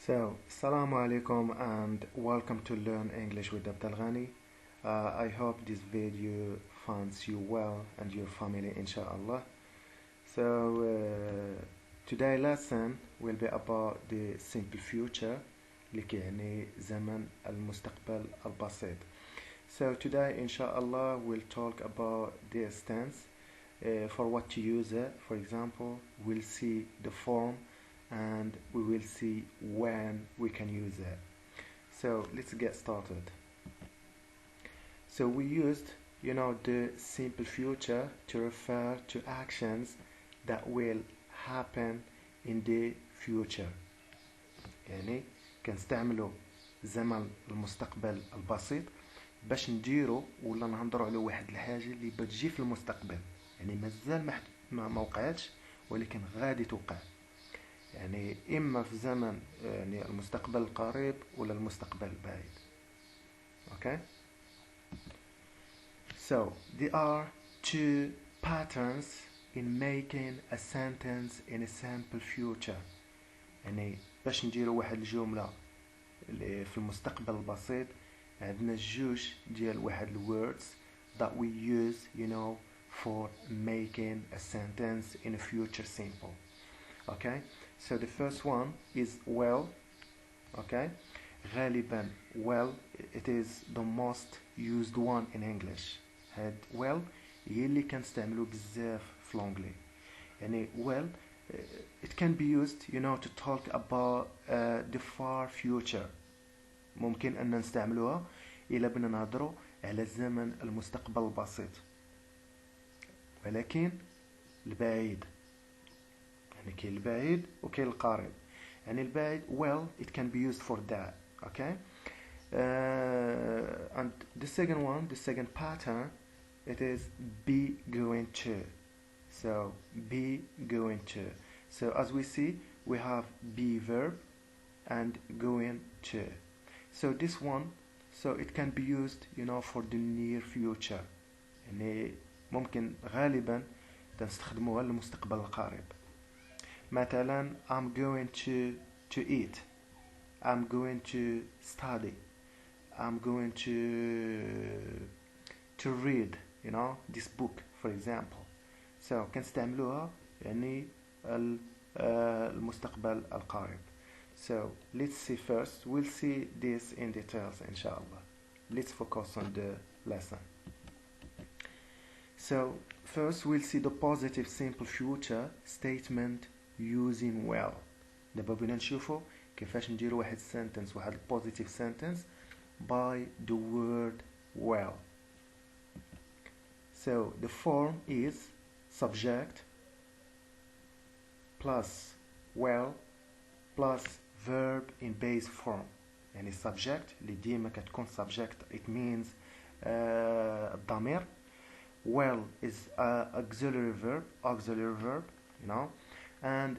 So, Assalamu alaikum and welcome to Learn English with Abdel. I hope this video finds you well and your family, inshallah. So, today lesson will be about the simple future اللي كيعني زمن المستقبل البسيط. So today, inshallah, we'll talk about this tense, for what to use it. For example, we'll see the form and we will see when we can use it. So let's get started. So we used, the simple future to refer to actions that will happen in the future. يعني كنستعملوا زمن المستقبل البسيط باش نديروا ولا نهضروا على واحد الحاجه اللي بتجي في المستقبل، يعني مازال ما وقعتش ولكن غادي توقع، يعني اما في زمن يعني المستقبل القريب ولا المستقبل البعيد. Okay, so there are two patterns in making a sentence in a simple future. يعني باش نديروا واحد الجمله في المستقبل البسيط عندنا جوج ديال واحد words that we use for making a sentence in a future simple. Okay, so the first one is well. Okay, غالبا well it is the most used one in English. هاد well هي اللي كنستعملو بزاف في لونجلي. يعني well it can be used to talk about the far future. ممكن أن نستعملوها إلا بدنا نهضروا على الزمن المستقبل البسيط، ولكن البعيد، يعني كاين البعيد وكاين القريب. يعني البعيد well it can be used for that. Okay, and the second pattern, it is be going to. So be going to. So as we see, we have be verb and going to. So this one, so it can be used for the near future. يعني ممكن غالبا تستخدموها للمستقبل القريب. مثلا I'm going to eat, I'm going to study, I'm going to read this book for example. So كنستعملوها يعني المستقبل القريب. So let's see first, we'll see this in details inshallah. Let's focus on the lesson. So first we'll see the positive simple future statement using well. دابا بغينا نشوفوا كيفاش نديروا واحد sentence، واحد positive sentence by the word well. So the form is subject plus well plus verb in base form. يعني subject اللي ديما كتكون subject it means الضمير. well is auxiliary verb and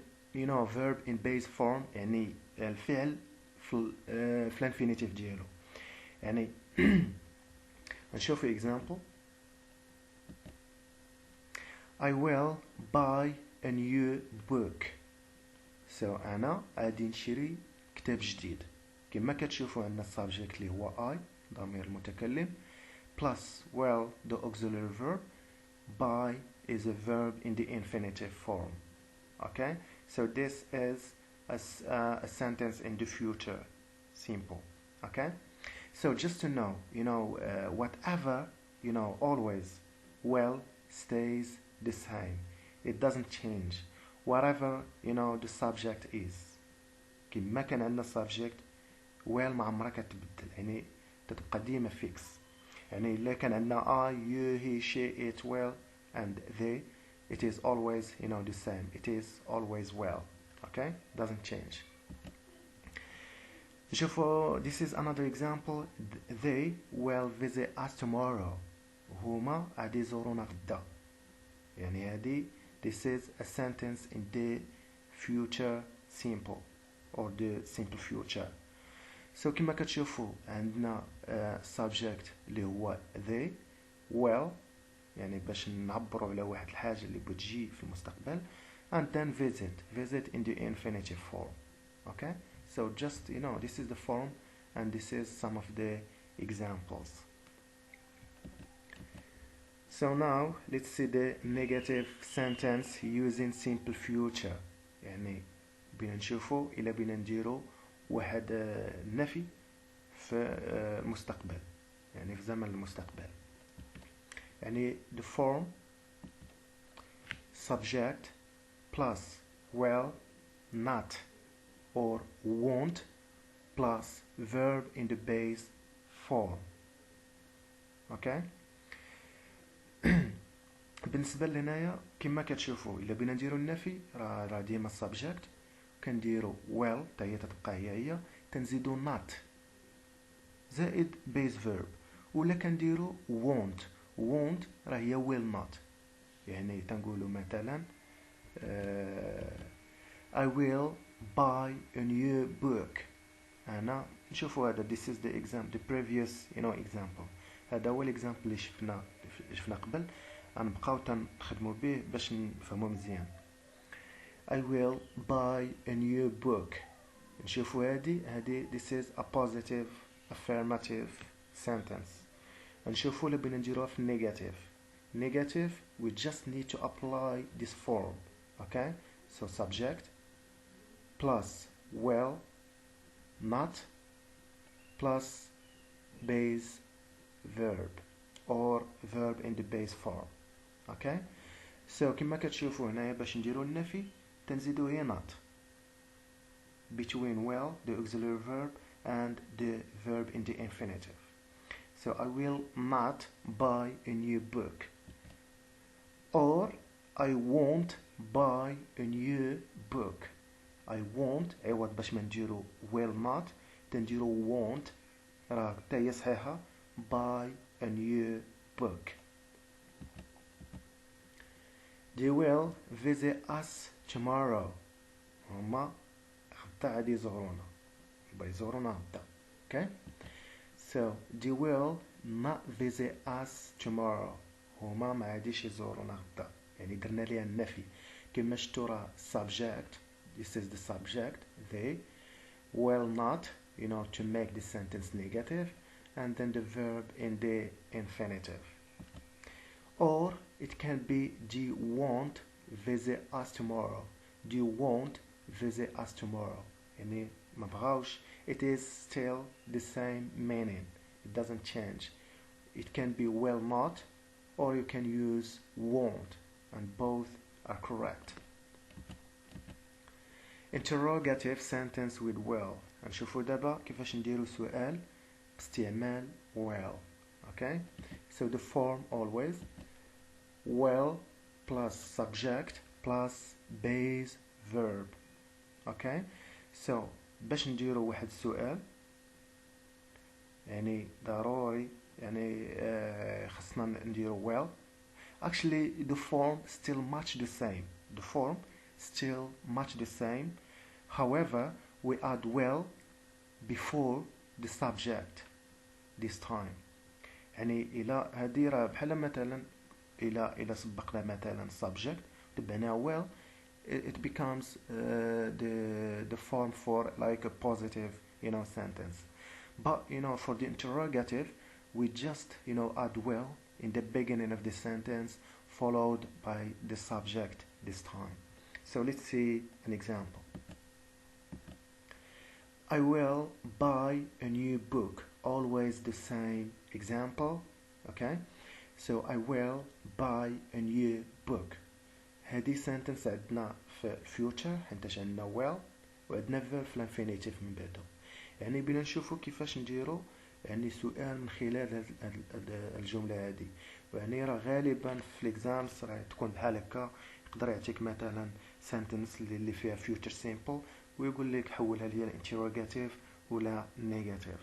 verb in base form يعني الفعل في الانفينيتيف ديالو. يعني نشوف example. I will buy a new book. So أنا غادي نشري كتاب جديد. كما كتشوفوا عندنا السبجكت اللي هو I ضمير المتكلم plus well the auxiliary verb. Buy is a verb in the infinitive form. Okay, so this is a sentence in the future simple. Okay, so just to know whatever always well stays the same, it doesn't change whatever the subject is. كما كان عندنا subject well ما عمرها كتبدل، يعني تتبقى ديما fix. يعني إلا كان عندنا I, you, he, she, it, well and they, it is always the same, it is always well. Okay, doesn't change. شوفوا this is another example. They will visit us tomorrow. هما غادي يزورونا غدا. يعني هذه this is a sentence in the future simple or the simple future. So كما كتشوفوا عندنا subject اللي هو they well يعني باش نعبروا على واحد الحاجة اللي بتجي في المستقبل and then visit in the infinitive form. Okay, So just, this is the form, and this is some of the examples. So now let's see the negative sentence using simple future. يعني بينا نشوفو إلا بينا نديرو واحد نفي في المستقبل، يعني في زمن المستقبل. يعني the form subject plus will, not or won't plus verb in the base form. اوكي. بالنسبه لهنايا كما كتشوفوا الا بغينا نديرو النفي راه ديما السبجكت، كنديرو will حتى هي تبقى هي تنزيدو not زائد base verb، ولا كنديرو won't راه هي will not. يعني تنقولوا مثلا I will buy a new book. أنا نشوفوا هذا this is the example, the previous example. هذا هو example اللي شفنا قبل، غنبقاو تنخدموا به باش نفهموا مزيان. I will buy a new book. نشوفوا هذه this is a positive affirmative sentence. نشوفوا اللي بغينا نديروها في negative we just need to apply this form. Okay, so subject plus will, not plus base verb or verb in the base form. Okay, so كما كتشوفوا هنايا باش نديرو النفي تنزيدو هي not between will, the auxiliary verb, and the verb in the infinitive. So I will not buy a new book, or I won't buy a new book. I won't عوض باش ما نديرو will not تنديرو won't راه حتى هي صحيحة buy a new book. They will visit us tomorrow. هما غدا غادي يزورونا، يبغا يزورونا غدا. Okay, so they will not visit us tomorrow. هما ما غاديش يزورونا غدا، يعني درنا ليها النفي. كما شفتوا راه subject, this is the subject, they will not, to make the sentence negative, and then the verb in the infinitive. Or it can be they won't visit us tomorrow. They won't visit us tomorrow. يعني ما بغاوش. It is still the same meaning. It doesn't change. It can be will not, or you can use won't, and both are correct. Interrogative sentence with will. نشوفوا دابا كيفاش نديرو سؤال باستعمال will. Okay, so the form always will plus subject plus base verb. Okay, so باش نديرو واحد السؤال يعني ضروري يعني خصنا نديرو will. Actually the form still much the same. The form still much the same. However, we add will before the subject this time. يعني إلى هذه راه بحال مثلا إلى سبقنا مثلا subject تبعنا will, it becomes the form for like a positive sentence. But for the interrogative we just add will in the beginning of the sentence followed by the subject this time. So let's see an example. I will buy a new book. Always the same example. Okay, so I will buy a new book. هذه sentence عندنا في future حيت عندنا will وعندنا verb في l'infinitive من بعده. يعني بينا نشوفوا كيفاش نديرو يعني سؤال من خلال الجملة هذه. يعني راه غالبا في الاكزامز راه تكون بحال هكا، يقدر يعطيك مثلا sentence اللي فيها future simple ويقول لك حولها ليا interrogative ولا negative.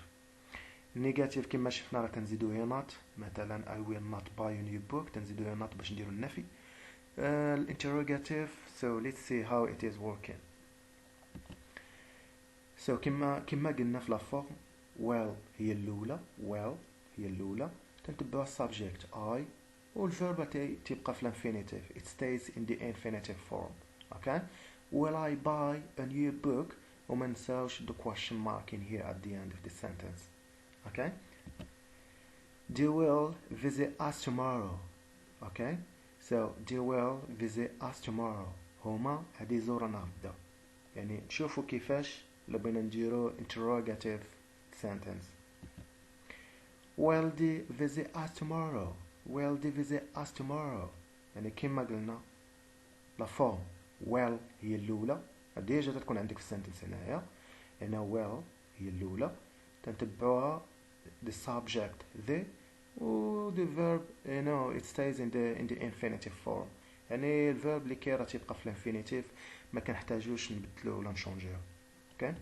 negative كما شفنا راه تنزيدو هي not، مثلا I will not buy a new book تنزيدو هي not باش نديرو النفي. interrogative, so let's see how it is working. So كما قلنا في la forme well هي الأولى تنتبعوا subject I والverb تبقى في l'infinitive, it stays in the infinitive form. Okay, will I buy a new book وما نساوش the question mark in here at the end of the sentence. Okay, they will visit us tomorrow. Okay, so they will visit us tomorrow. هما غادي يزورونا غدا. يعني تشوفوا كيفاش لو بغينا نديرو interrogative sentence. Will they visit us tomorrow? Will they visit us tomorrow? يعني كما قلنا لا فورم well هي الأولى ديجا تكون عندك في السنتنس هنايا. هنا well هي الأولى تنتبعوها the subject the و the verb it stays in the infinitive form. يعني الفيرب اللي كي راه تيبقى في الانفينيتيف ما كنحتاجوش نبدلو ولا نشونجيو. اوكي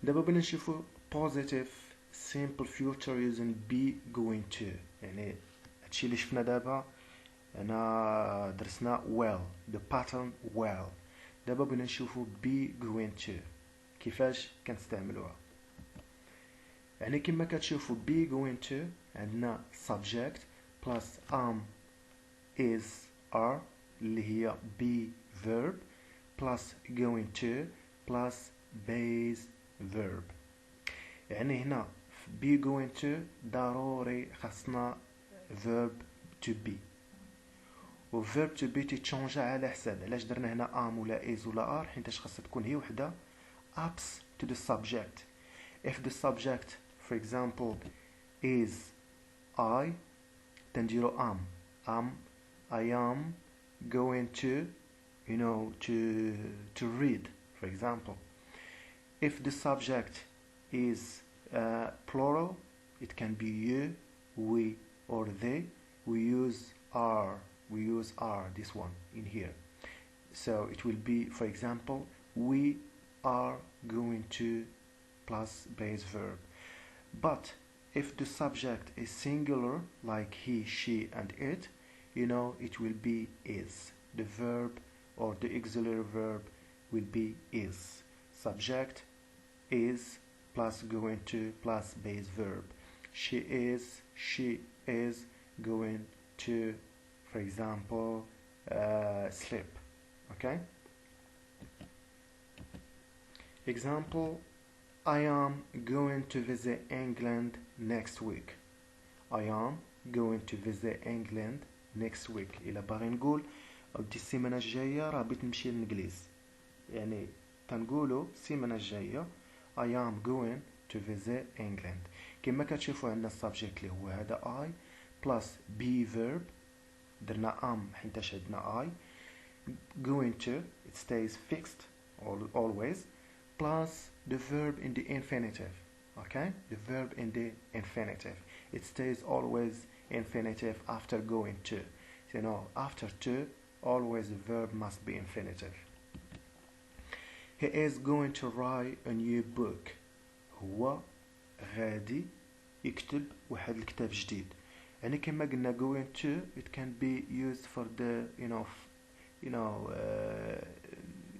دابا بغينا نشوفو positive simple future using be going to. يعني هادشي اللي شفنا دابا انا درسنا well the pattern well. دابا بغينا نشوفو be going to كيفاش كنستعملوها. يعني كما كتشوفوا be going to عندنا subject plus is are اللي هي be verb plus going to plus base verb. يعني هنا be going to ضروري خاصنا verb to be و verb to be تيتشونجا على حساب علاش درنا هنا ولا is ولا are حيتاش خاصها تكون هي وحده apps to the subject. If the subject for example is I تنديرو I am going to to read for example. If the subject is plural it can be you, we or they. We use are this one in here, so it will be for example we are going to plus base verb. But if the subject is singular like he, she and it, it will be is. The verb or the auxiliary verb will be is. Subject is plus going to plus base verb. She is going to, for example, sleep. Okay? Example, I am going to visit England next week. I am going to visit England next week. إلا باغي نقول ودي السيمانة الجاية راه بغيت نمشي للإنجليز يعني تنقولو السيمانة الجاية I am going to visit England. كما كتشوفوا عندنا السبجيكت اللي هو هذا I plus be verb درنا حيتاش عندنا I going to it stays fixed always plus the verb in the infinitive. Okay, the verb in the infinitive it stays always infinitive after going to. After to always the verb must be infinitive. He is going to write a new book. هو غادي يكتب واحد الكتاب جديد. يعني كما قلنا going to it can be used for the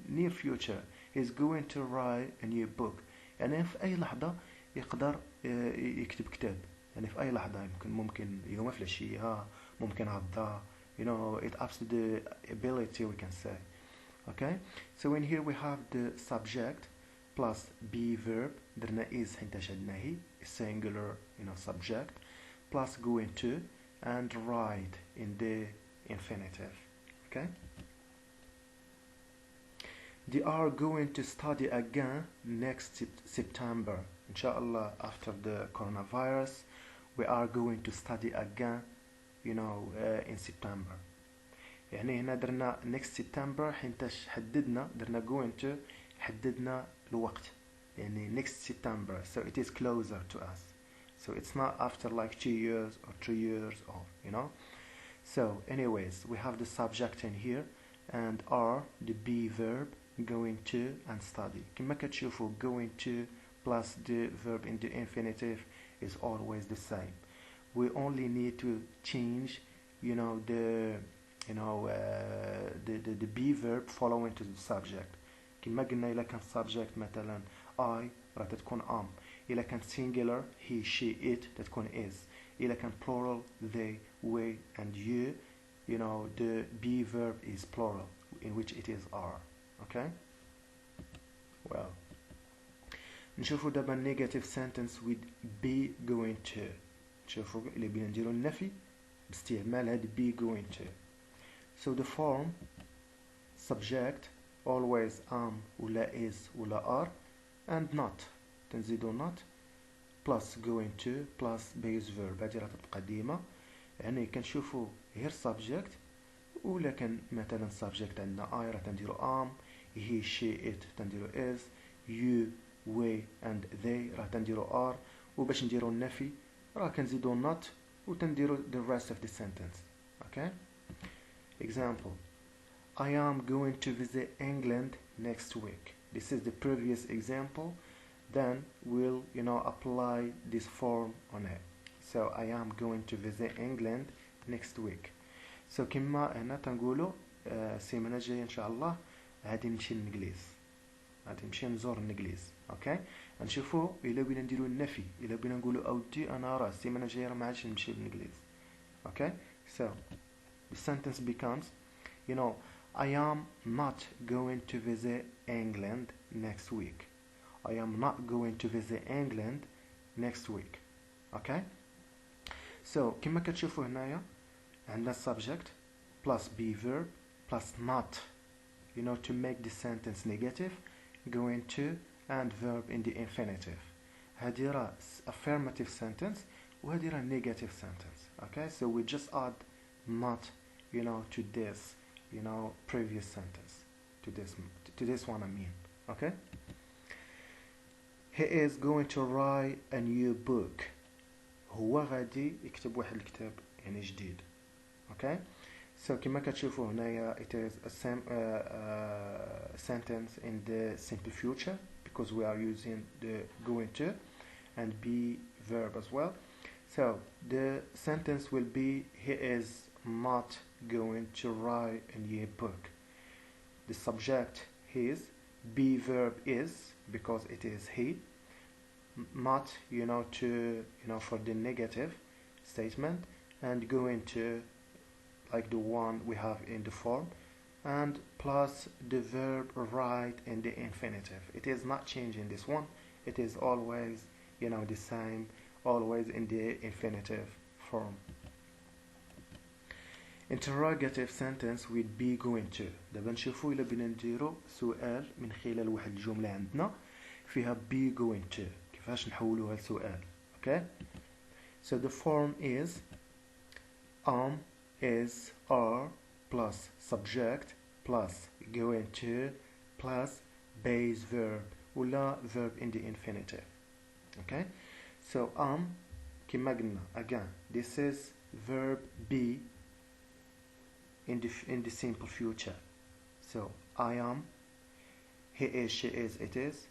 near future. He's going to write a new book. يعني في أي لحظة يقدر يكتب كتاب. يعني في أي لحظة ممكن يوم في العشية ممكن غدا. It ups to the ability we can say. Okay, so in here we have the subject plus be verb درنا is حيتاش عندنا هي singular subject plus going to and write in the infinitive. Okay, they are going to study again next September. Inshallah, after the coronavirus we are going to study again in September. يعني هنا درنا next September حينتاش حددنا درنا going to حددنا الوقت يعني next September, so it is closer to us, so it's not after like 2 years or 3 years or so anyways we have the subject in here and are the be verb going to and study. كما كتشوفوا going to plus the verb in the infinitive is always the same. We only need to change the be verb following to the subject. كما قلنا إلا كان subject مثلا I راه تتكون إلا كان singular he, she, it تتكون is. إلا كان plural they, we and you the be verb is plural in which it is are. Okay, well. نشوفوا دابا negative sentence with be going to. نشوفوا اللي بينا نديرو النفي باستعمال هاد be going to. So the form subject always am ولا is ولا are and not. تنزيدو not plus going to plus base verb. هادي راه تبقى ديما، يعني كنشوفو غير subject، ولا كان مثلا subject عندنا I راه تنديرو am، he she it تنديرو is، you we and they راه تنديرو are، وباش نديرو النفي راه كنزيدو not وتنديرو the rest of the sentence. Okay? Example: I am going to visit England next week. This is the previous example. Then we'll apply this form on it. So I am going to visit England next week. So كما هنا تنقولو السيمانة الجاية إن شاء الله غادي نمشي للإنجليز، غادي نمشي نزور الإنجليز. أوكي، نشوفو إلا بغينا نديرو النفي، إلا بغينا نقولو أودي أنا راه السيمانة الجاية راه ما عادش نمشي للإنجليز. أوكي، so the sentence becomes I am not going to visit England next week. I am not going to visit England next week. Okay? So كما كتشوفوا هنايا عندنا subject plus be verb plus not, to make the sentence negative, going to and verb in the infinitive. هذه راه affirmative sentence وهذه راه negative sentence. Okay? So we just add not to this previous sentence, to this one I mean. Okay? He is going to write a new book. هو غادي يكتب واحد الكتاب يعني جديد. Okay? So كما كتشوفوا هنايا it is a sentence in the simple future because we are using the going to and be verb as well. So the sentence will be he is not going to write a new book. The subject his, be verb is because it is he, not for the negative statement, and going to like the one we have in the form, and plus the verb write in the infinitive. It is not changing this one, it is always the same, always in the infinitive form. Interrogative sentence with be going to. دابا نشوفوا إلا بينا نديرو سؤال من خلال واحد الجملة عندنا فيها be going to، كيفاش نحولوها لسؤال. Okay? So the form is is, are plus subject plus going to plus base verb ولا verb in the infinitive. Okay? So كما قلنا again, this is verb be in the simple future. So I am, he is, she is, it is,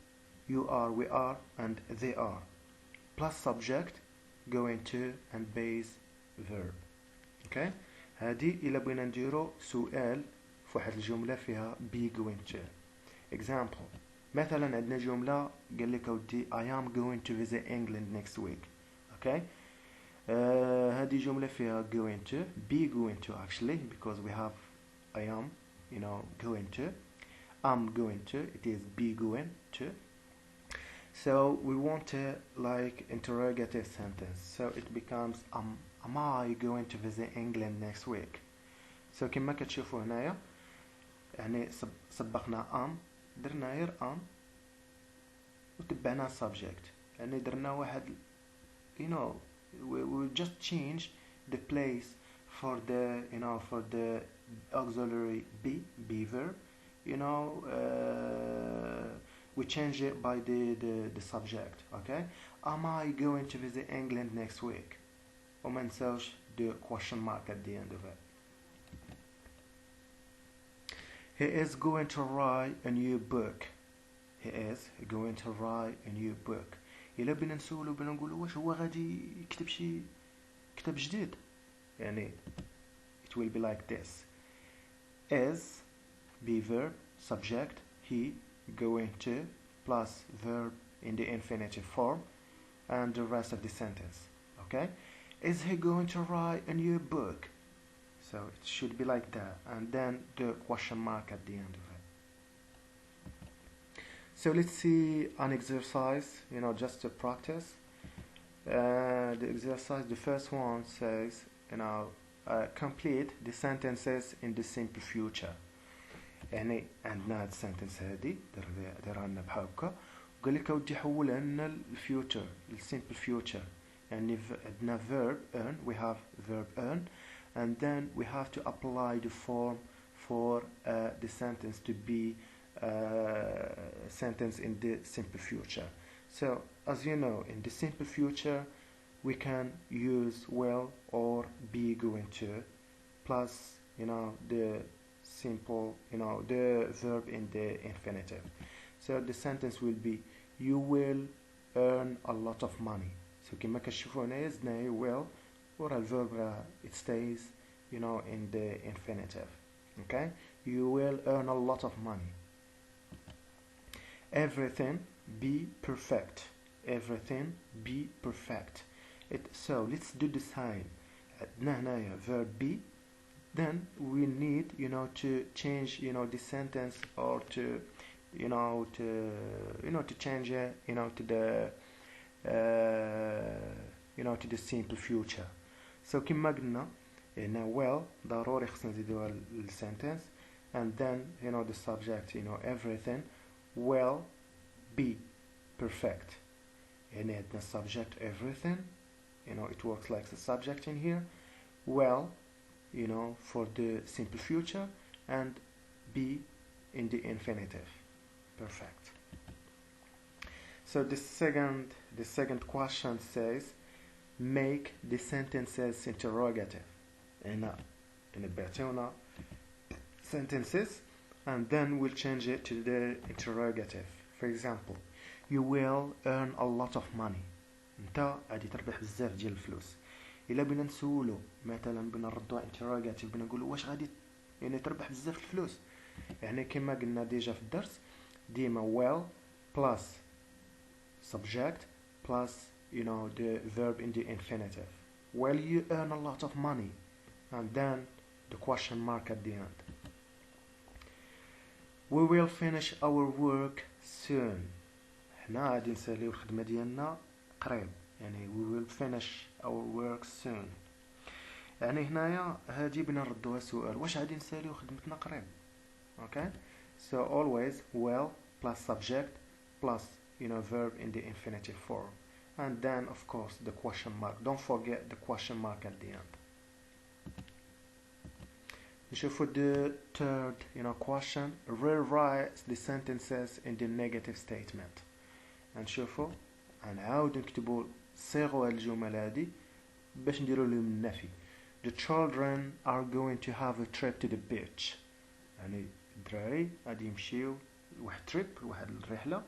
you are, we are, and they are, plus subject going to and base verb. Okay? هذه إلا بغينا نديرو سؤال في واحد الجملة فيها be going to. Example: مثلا عندنا جملة قال لك أودي I am going to visit England next week. Okay? هذه جملة فيها going to, be going to actually, because we have I am, going to, I'm going to, it is be going to. So we want a like interrogative sentence. So it becomes am I going to visit England next week? So كما كتشوفوا هنايا يعني سبقنا am، درنا غير am وتبعنا subject، يعني درنا واحد we just change the place for the for the auxiliary be verb, we change it by the subject. Okay? Am I going to visit England next week? وما نساوش the question mark at the end of it. He is going to write a new book. He is going to write a new book. إلا بنا نسولو بنا نقولو واش هو غادي يكتب شي كتاب جديد، يعني it will be like this: is, be verb, subject, he, going to, plus verb in the infinitive form, and the rest of the sentence. Okay? Is he going to write a new book? So it should be like that, and then the question mark at the end of it. So let's see an exercise, just to practice. The exercise, the first one says, complete the sentences in the simple future. يعني عندنا هاد السنتنس هادي ديرها لنا بحال هكا وقال لك اودي حولها لنا الفيوتشر السيمبل فيوتشر يعني عندنا verb earn, we have verb earn, and then we have to apply the form for the sentence to be sentence in the simple future. So as you know, in the simple future we can use will or be going to plus the simple the verb in the infinitive. So the sentence will be you will earn a lot of money. So كما كتشوفوا هنايا زدنا will ورا الverb it stays in the infinitive. Okay, you will earn a lot of money. Everything be perfect. Everything be perfect. So let's do the same. عندنا هنايا verb be, then we need to change the sentence or to to change it to the to the simple future. So كما قلنا هنا well ضروري خصنا نزيدوها للسنتنس, and then the subject everything will be perfect. يعني عندنا subject everything, it works like the subject in here, well for the simple future, and be in the infinitive. Perfect. So the second question says make the sentences interrogative. هنا بيعطيونا sentences and then we'll change it to the interrogative. For example, you will earn a lot of money. انت غادي تربح بزاف ديال الفلوس. الا بنا نسولو مثلا بنا نردو interrogative بنا نقولو واش غادي تربح بزاف الفلوس, يعني كما قلنا ديجا في الدرس ديما well plus subject plus the verb in the infinitive. Well, you earn a lot of money, and then the question mark at the end. We will finish our work soon. حنا غادي نساليو الخدمة ديالنا قريب, يعني we will finish our work soon. يعني هنايا هادي بنا نردوها سؤال واش غادي نساليو خدمتنا قريب. Okay, so always will plus subject plus verb in the infinitive form, and then of course the question mark. Don't forget the question mark at the end. نشوفوا the third question, rewrite the sentences in the negative statement. نشوفوا نعاود نكتبوا صيغوا الجمل هذه باش نديروا لهم النفي. The children are going to have a trip to the beach. يعني الدراري غادي يمشيو لواحد تريب لواحد الرحله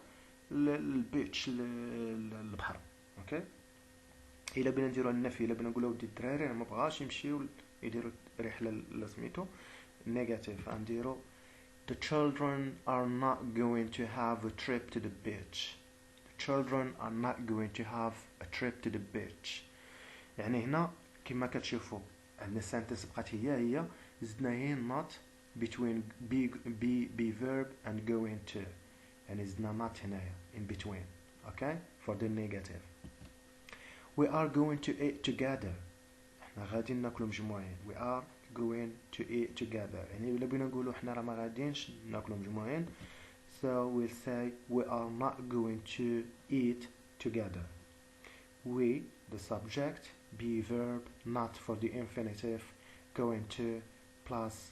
للبيتش للبحر. اوكي, الا بغينا نديرو النفي الا بغينا نقولوا ودي الدراري ما بغاش يمشيو يديروا رحله لسميتو نيجاتيف, غنديرو the children are not going to have a trip to the beach. The children are not going to have a trip to the beach. يعني هنا كما كتشوفوا عندنا السنتنس بقات هي زدنا هي not between be verb and going to, يعني زدنا not هنايا in between. Okay, for the negative. We are going to eat together. احنا غادي ناكلوا مجموعين. We are going to eat together. يعني إلا بغينا نقولوا احنا راه ما غاديينش ناكلوا مجموعين, so we'll say we are not going to eat together. We, the subject, be verb, not for the infinitive, going to plus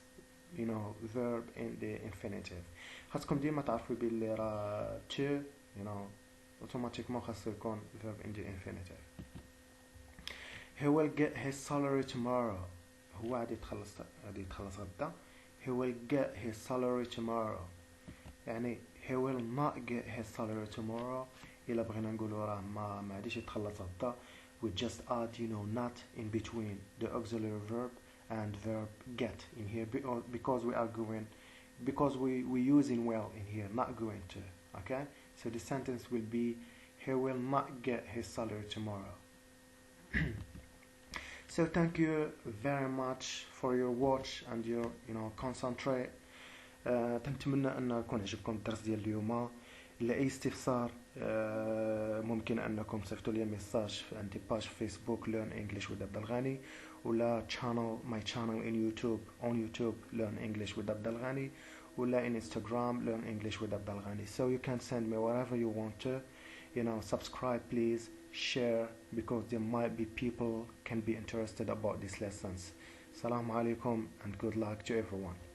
verb in the infinitive. خاصكم ديما تعرفوا باللي راه to automatically خاصو يكون verb in the infinitive. He will get his salary tomorrow. هو غادي يتخلص غدا. He will get his salary tomorrow. يعني he will not get his salary tomorrow. إلا بغينا نقولوا راه ما غاديش يتخلص غدا, we just add not in between the auxiliary verb and verb get in here because we using well in here, not going to. Okay, so the sentence will be he will not get his salary tomorrow. So thank you very much for your watch and your concentrate. تنتمنى ان يكون عجبكم الدرس ديال اليوم. لأي استفسار ممكن أنكم تصيفطوا لي ميساج في عندي باج فيسبوك Learn English with عبد الغني، ولا my channel on YouTube Learn English with عبد الغني، ولا in Instagram Learn English with عبد الغني. So you can send me wherever you want to. Subscribe please, share, because there might be people can be interested about these lessons. Assalamu alaikum and good luck to everyone.